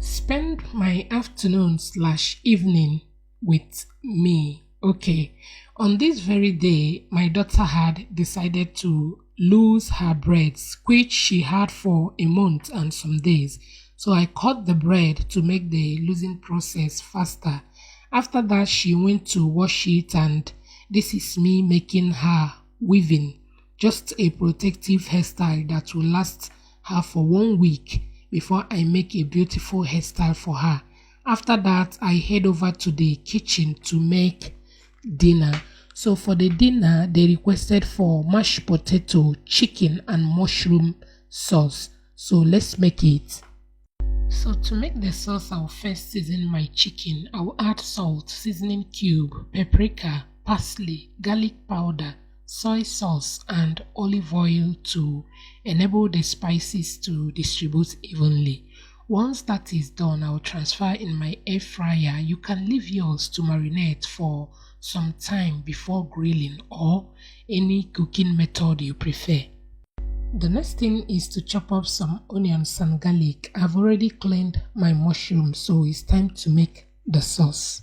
Spend my afternoon/evening with me. Okay. On this very day, my daughter had decided to lose her braids, which she had for a month and some days. So I cut the braid to make the losing process faster. After that, she went to wash it, and this is me making her weaving just a protective hairstyle that will last her for 1 week before I make a beautiful hairstyle for her. After that, I head over to the kitchen to make dinner. So for the dinner, they requested for mashed potato, chicken, and mushroom sauce. So let's make it. So to make the sauce, I'll first season my chicken. I'll add salt, seasoning cube, paprika, parsley, garlic powder, soy sauce, and olive oil to enable the spices to distribute evenly. Once that is done, I'll transfer in my air fryer. You can leave yours to marinate for some time before grilling or any cooking method you prefer. The next thing is to chop up some onions and garlic. I've already cleaned my mushrooms, so it's time to make the sauce.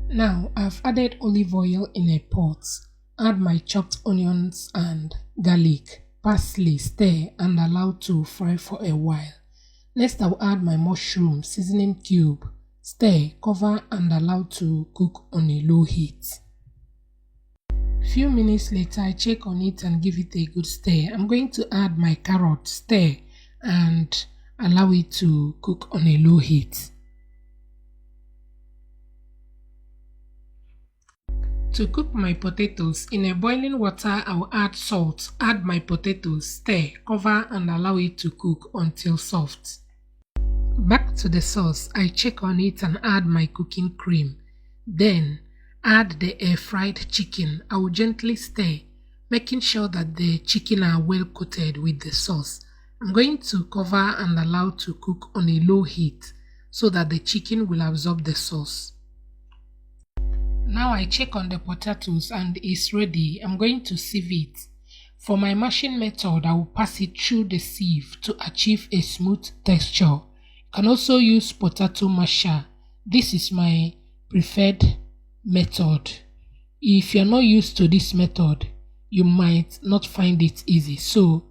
Now I've added olive oil in a pot. Add my chopped onions and garlic, parsley, stir and allow to fry for a while. Next I'll add my mushroom, seasoning cube, stir, cover and allow to cook on a low heat. Few minutes later, I check on it and give it a good stir. I'm going to add my carrot, stir and allow it to cook on a low heat. To cook my potatoes, in a boiling water, I'll add salt, add my potatoes, stir, cover and allow it to cook until soft. Back to the sauce, I check on it and add my cooking cream. Then add the air-fried chicken. I will gently stir, making sure that the chicken are well coated with the sauce. I'm going to cover and allow to cook on a low heat so that the chicken will absorb the sauce. Now I check on the potatoes and it's ready. I'm going to sieve it. For my mashing method, I will pass it through the sieve to achieve a smooth texture. You can also use potato masher. This is my preferred method. If you're not used to this method, you might not find it easy. So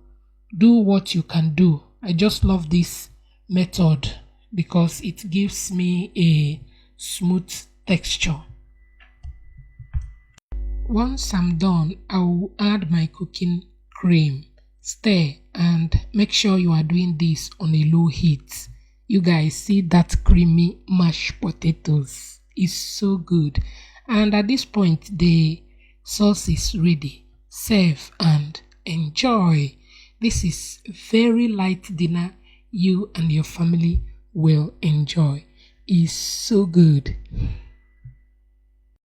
do what you can do. I just love this method because it gives me a smooth texture. Once I'm done, I will add my cooking cream, stir and make sure you are doing this on a low heat. You guys see that creamy mashed potatoes? It's so good. And at this point, the sauce is ready. Serve and enjoy. This is very light dinner you and your family will enjoy. It's so good.